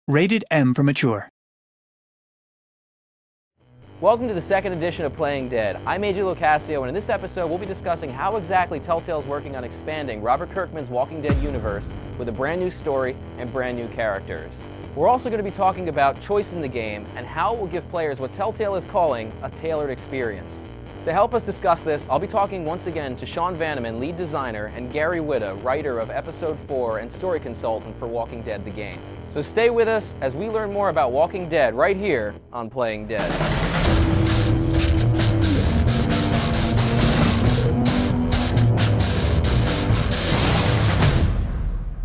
Rated M for mature. Welcome to the second edition of Playing Dead. I'm AJ Locascio, and in this episode we'll be discussing how exactly Telltale's working on expanding Robert Kirkman's Walking Dead universe with a brand new story and brand new characters. We're also going to be talking about choice in the game and how it will give players what Telltale is calling a tailored experience. To help us discuss this, I'll be talking once again to Sean Vanneman, lead designer, and Gary Whitta, writer of Episode 4 and story consultant for Walking Dead the game. So stay with us as we learn more about Walking Dead right here on Playing Dead.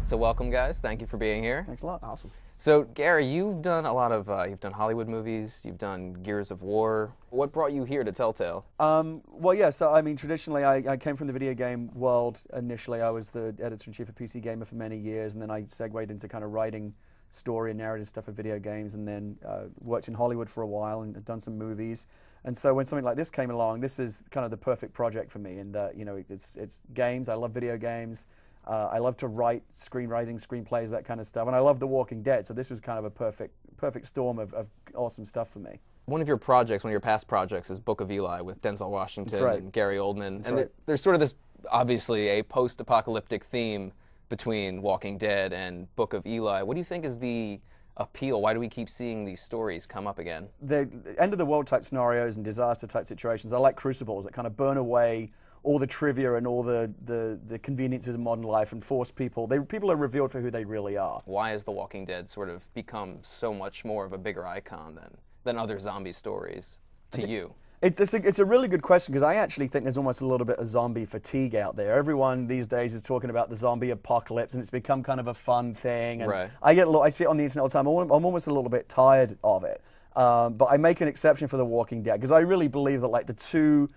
So welcome, guys. Thank you for being here. Thanks a lot. Awesome. So Gary, you've done a lot of you've done Hollywood movies. You've done Gears of War. What brought you here to Telltale? Well, yeah. So I mean, traditionally, I came from the video game world. Initially, I was the editor-in-chief of PC Gamer for many years, and then I segued into kind of writing story and narrative stuff for video games, and then worked in Hollywood for a while and done some movies. And so when something like this came along, this is kind of the perfect project for me. In that, you know, it's games. I love video games. I love to write screenwriting, screenplays, that kind of stuff, and I love The Walking Dead. So this was kind of a perfect storm of awesome stuff for me. One of your projects, one of your past projects, is Book of Eli with Denzel Washington and Gary Oldman. And there's sort of this, obviously, a post-apocalyptic theme between Walking Dead and Book of Eli. What do you think is the appeal? Why do we keep seeing these stories come up again? The end of the world type scenarios and disaster type situations are like crucibles that kind of burn away all the trivia and all the conveniences of modern life and force people are revealed for who they really are. Why has The Walking Dead sort of become so much more of a bigger icon than other zombie stories to you? It's a really good question, because I actually think there's almost a little bit of zombie fatigue out there. Everyone these days is talking about the zombie apocalypse, and it's become kind of a fun thing. And right. I see it on the internet all the time. I'm almost a little bit tired of it. But I make an exception for The Walking Dead, because I really believe that, like, the two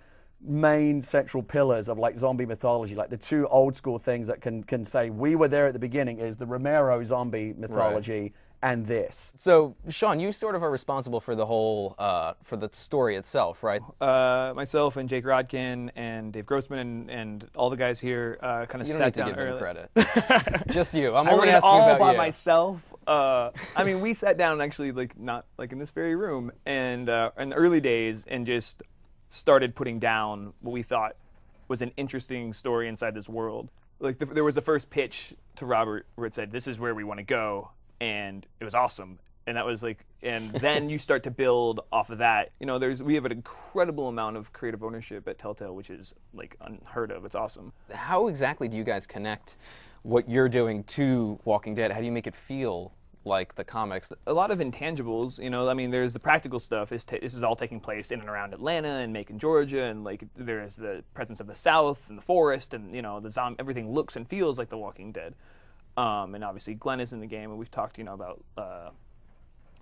main central pillars of, like, zombie mythology, like the two old school things that can say we were there at the beginning, is the Romero zombie mythology. Right. And this. So, Sean, you sort of are responsible for the whole, for the story itself, right? Myself and Jake Rodkin and Dave Grossman and all the guys here kind of sat down early. You don't need to give them credit. Just you. I'm only asking about you. all by myself. I mean, we sat down actually, like, not like in this very room, and in the early days, and just started putting down what we thought was an interesting story inside this world. Like, there was the first pitch to Robert where it said, "This is where we want to go." And it was awesome. And that was like, and then you start to build off of that. You know, we have an incredible amount of creative ownership at Telltale, which is, like, unheard of. It's awesome. How exactly do you guys connect what you're doing to Walking Dead? How do you make it feel like the comics? A lot of intangibles, you know. I mean, there's the practical stuff. This is all taking place in and around Atlanta and Macon, Georgia, and, like, there's the presence of the South and the forest, and, you know, everything looks and feels like The Walking Dead. And obviously Glenn is in the game, and we've talked, you know, about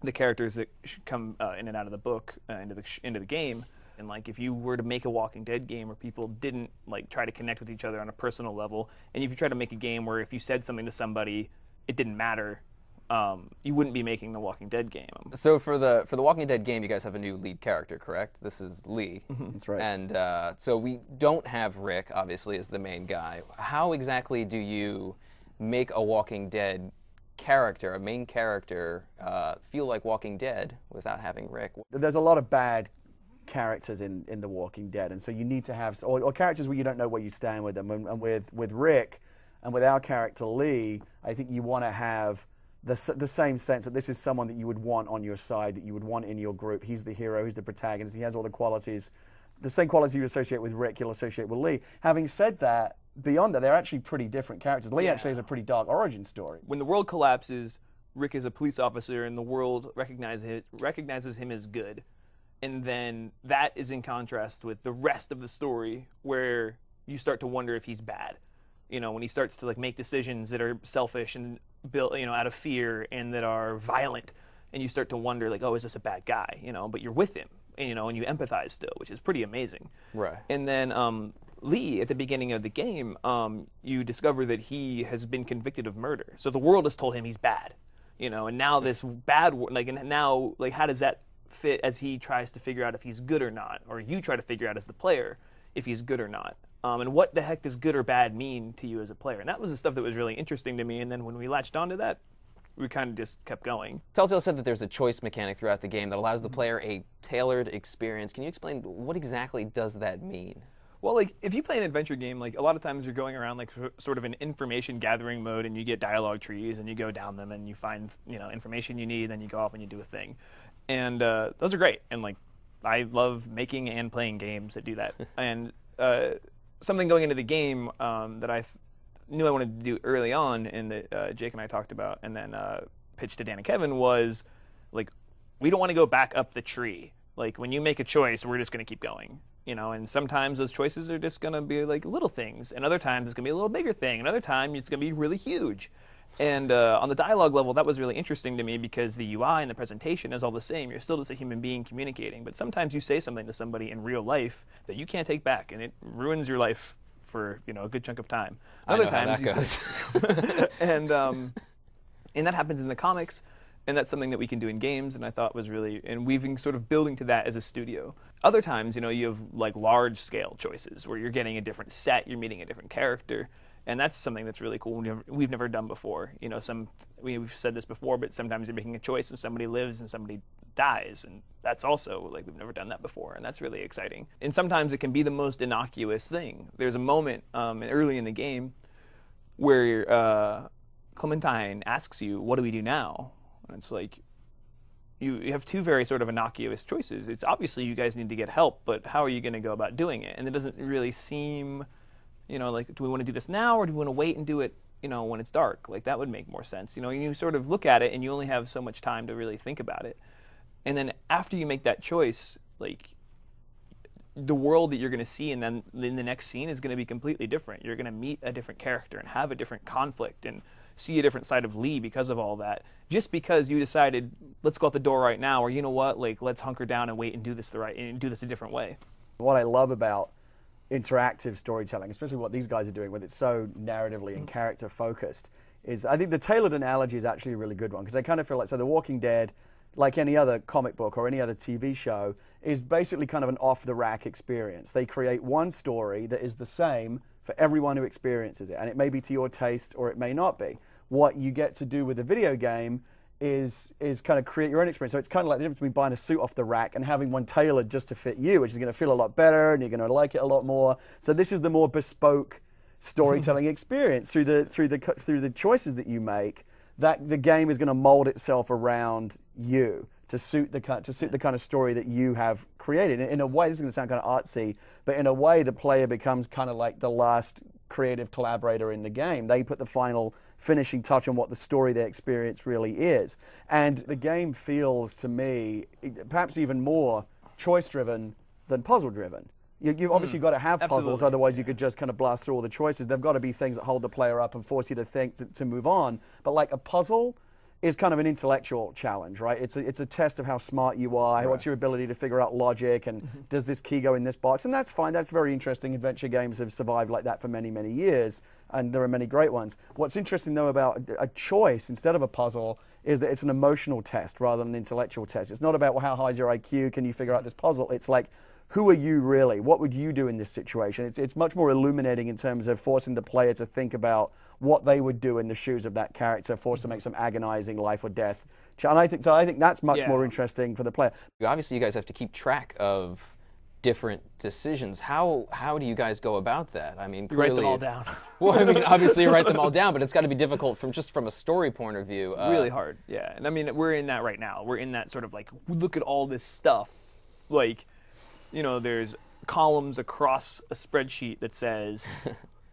the characters that should come in and out of the book into the game. And, like, if you were to make a Walking Dead game where people didn't, like, try to connect with each other on a personal level, and if you try to make a game where if you said something to somebody, it didn't matter, you wouldn't be making the Walking Dead game. So for the Walking Dead game, you guys have a new lead character, correct? This is Lee. That's right. And so we don't have Rick, obviously, as the main guy. How exactly do you make a Walking Dead character, a main character, feel like Walking Dead without having Rick? There's a lot of bad characters in The Walking Dead, and so you need to have, or characters where you don't know where you stand with them. And with Rick and with our character Lee, I think you want to have the same sense that this is someone that you would want on your side, that you would want in your group. He's the hero, he's the protagonist, he has all the qualities. The same qualities you associate with Rick, you'll associate with Lee. Having said that, beyond that, they're actually pretty different characters. Lee actually has a pretty dark origin story. When the world collapses, Rick is a police officer, and the world recognizes him as good. And then that is in contrast with the rest of the story, where you start to wonder if he's bad. You know, when he starts to, like, make decisions that are selfish and built, you know, out of fear, and that are violent, and you start to wonder, like, oh, is this a bad guy? You know, but you're with him, and, you know, and you empathize still, which is pretty amazing. Right. And then Lee, at the beginning of the game, you discover that he has been convicted of murder. So the world has told him he's bad, you know, and now this bad, like, and now, like, how does that fit as he tries to figure out if he's good or not, or you try to figure out as the player if he's good or not? And what the heck does good or bad mean to you as a player? And that was the stuff that was really interesting to me. And then when we latched onto that, we kind of just kept going. Telltale said that there's a choice mechanic throughout the game that allows the player a tailored experience. Can you explain what exactly does that mean? Well, like, if you play an adventure game, like, a lot of times you're going around, like, sort of an information gathering mode, and you get dialogue trees, and you go down them, and you find, you know, information you need, then you go off and you do a thing. And those are great. And, like, I love making and playing games that do that. And something going into the game that I knew I wanted to do early on, and that Jake and I talked about, and then pitched to Dan and Kevin, was, like, we don't want to go back up the tree. Like, when you make a choice, we're just going to keep going. You know, and sometimes those choices are just going to be like little things, and other times it's going to be a little bigger thing, and other time it's going to be really huge. And on the dialogue level, that was really interesting to me because the UI and the presentation is all the same. You're still just a human being communicating, but sometimes you say something to somebody in real life that you can't take back, and it ruins your life for, you know, a good chunk of time. Other times you say, and that happens in the comics. And that's something that we can do in games, and I thought was really, and we've been sort of building to that as a studio. Other times, you know, you have like large-scale choices where you're getting a different set, you're meeting a different character, and that's something that's really cool. We've never done before. You know, we've said this before, but sometimes you're making a choice and somebody lives and somebody dies, and that's also like we've never done that before, and that's really exciting. And sometimes it can be the most innocuous thing. There's a moment early in the game where Clementine asks you, "What do we do now?" And it's like, you have two very sort of innocuous choices. It's obviously you guys need to get help, but how are you going to go about doing it? And it doesn't really seem, you know, like, do we want to do this now or do we want to wait and do it, you know, when it's dark? Like, that would make more sense. You know, you sort of look at it and you only have so much time to really think about it. And then after you make that choice, like, the world that you're going to see and then in the next scene is going to be completely different. You're going to meet a different character and have a different conflict and see a different side of Lee because of all that. Just because you decided, let's go out the door right now, or you know what, like, let's hunker down and wait and do this a different way. What I love about interactive storytelling, especially what these guys are doing, with it's so narratively and character focused, is I think the tailored analogy is actually a really good one, because I kind of feel like, so The Walking Dead, like any other comic book or any other TV show, is basically kind of an off-the-rack experience. They create one story that is the same for everyone who experiences it, and it may be to your taste or it may not be. What you get to do with a video game is kind of create your own experience. So it's kind of like the difference between buying a suit off the rack and having one tailored just to fit you, which is going to feel a lot better and you're going to like it a lot more. So this is the more bespoke storytelling experience through the choices that you make. That the game is going to mold itself around you to suit the kind of story that you have created. In a way, this is going to sound kind of artsy, but in a way, the player becomes kind of like the last creative collaborator in the game. They put the final finishing touch on what the story they experience really is. And the game feels, to me, perhaps even more choice-driven than puzzle-driven. You've obviously got to have puzzles, Absolutely. otherwise you could just kind of blast through all the choices. There've got to be things that hold the player up and force you to think to move on. But like a puzzle is kind of an intellectual challenge, right? It's a test of how smart you are, Right. what's your ability to figure out logic, and does this key go in this box? And that's fine, that's very interesting. Adventure games have survived like that for many, many years, and there are many great ones. What's interesting though about a choice instead of a puzzle is that it's an emotional test rather than an intellectual test. It's not about, well, how high is your IQ, can you figure out this puzzle? It's like, who are you really? What would you do in this situation? It's much more illuminating in terms of forcing the player to think about what they would do in the shoes of that character, forced to make some agonizing life or death. And I think that's much more interesting for the player. Obviously, you guys have to keep track of different decisions. How do you guys go about that? I mean, clearly, Write them all down. Well, I mean, obviously you write them all down, but it's got to be difficult from a story point of view. Really hard, yeah. And I mean, we're in that right now. We're in that sort of like, look at all this stuff. Like, you know, there's columns across a spreadsheet that says,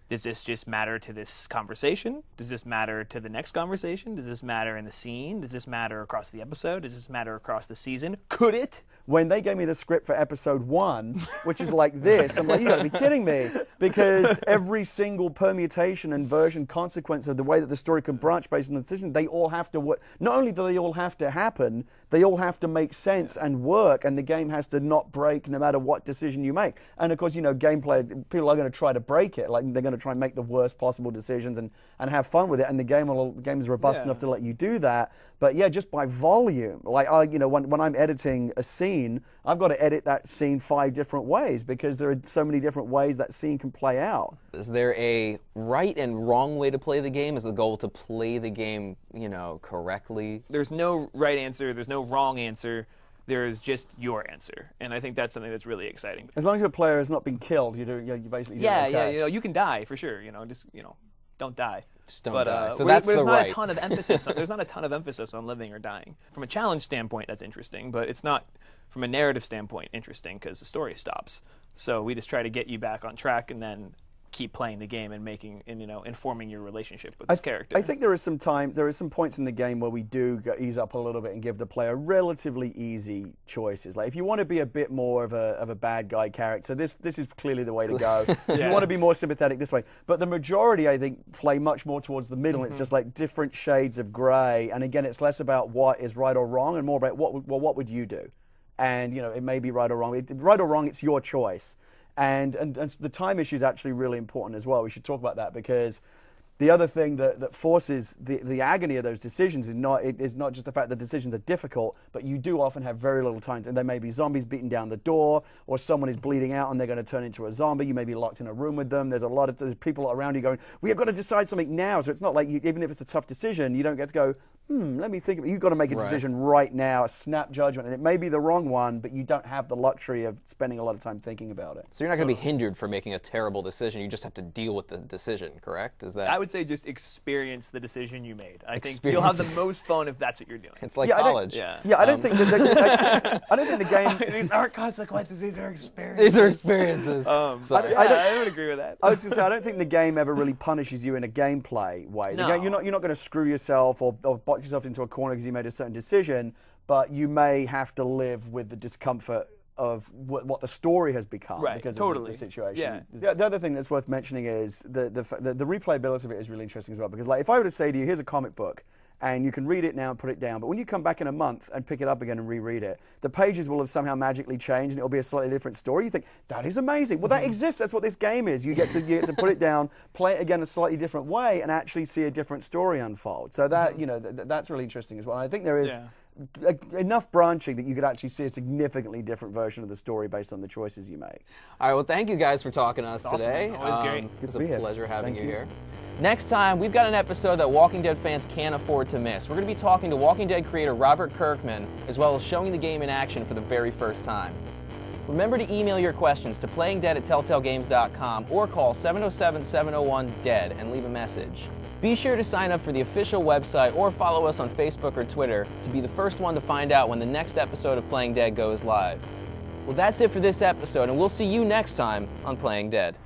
does this just matter to this conversation? Does this matter to the next conversation? Does this matter in the scene? Does this matter across the episode? Does this matter across the season? Could it? When they gave me the script for episode 1, which is like this, I'm like, you gotta be kidding me. Because every single permutation and version consequence of the way that the story can branch based on the decision, they all have to work. Not only do they all have to happen, they all have to make sense and work, and the game has to not break no matter what decision you make. And of course, you know, gameplay, people are gonna try to break it. Like, they're gonna to try and make the worst possible decisions and have fun with it. And the game's robust enough to let you do that. But yeah, just by volume, like when I'm editing a scene, I've got to edit that scene 5 different ways because there are so many different ways that scene can play out. Is there a right and wrong way to play the game? Is the goal to play the game, correctly? There's no right answer. There's no wrong answer. There is just your answer, and I think that's something that's really exciting. As long as your player has not been killed, you basically do okay. Yeah, you can die for sure. Don't die. Just don't die. So there's the not right. a ton of emphasis. There's not a ton of emphasis on living or dying. From a challenge standpoint, that's interesting, but it's not from a narrative standpoint interesting because the story stops. So we just try to get you back on track, and then keep playing the game and informing your relationship with this character. I think there is some points in the game where we do ease up a little bit and give the player relatively easy choices. Like if you want to be a bit more of a bad guy character, this is clearly the way to go. If you want to be more sympathetic, this way. But the majority, I think, play much more towards the middle. It's just like different shades of gray. And again, it's less about what is right or wrong and more about what would you do? And it may be right or wrong. Right or wrong, it's your choice. And the time issue is actually really important as well. We should talk about that because the other thing that forces the agony of those decisions is not just the fact that decisions are difficult, but you do often have very little time. And there may be zombies beating down the door, or someone is bleeding out and they're going to turn into a zombie. You may be locked in a room with them. There's people around you going, we have got to decide something now. So it's not like even if it's a tough decision, you don't get to go, let me think. You've got to make a decision right now, a snap judgment. And it may be the wrong one, but you don't have the luxury of spending a lot of time thinking about it. So you're not going to be hindered from making a terrible decision. You just have to deal with the decision, correct? Is that? I would say just experience the decision you made. I think you'll have the most fun if that's what you're doing. It's like college. I don't think I don't think the game. These aren't consequences. These are experiences. These are experiences. I would agree with that. I was going to say I don't think the game ever really punishes you in a gameplay way. No. You're not going to screw yourself or box yourself into a corner because you made a certain decision, but you may have to live with the discomfort of what the story has become because of the situation. Yeah. The other thing that's worth mentioning is the replayability of it is really interesting as well because like if I were to say to you, here's a comic book, and you can read it now and put it down, but when you come back in a month and pick it up again and reread it, the pages will have somehow magically changed and it'll be a slightly different story. You think, that is amazing. Well, that exists. That's what this game is. You get to put it down, play it again a slightly different way, and actually see a different story unfold. So that, that's really interesting as well. And I think there is enough branching that you could actually see a significantly different version of the story based on the choices you make. All right, well, thank you guys for talking to us today. Man. Always great. Good It's to be a here. pleasure having Thank you you. here. Next time, we've got an episode that Walking Dead fans can't afford to miss. We're going to be talking to Walking Dead creator Robert Kirkman, as well as showing the game in action for the very first time. Remember to email your questions to playingdead@telltalegames.com or call 707-701-DEAD and leave a message. Be sure to sign up for the official website or follow us on Facebook or Twitter to be the first one to find out when the next episode of Playing Dead goes live. Well, that's it for this episode, and we'll see you next time on Playing Dead.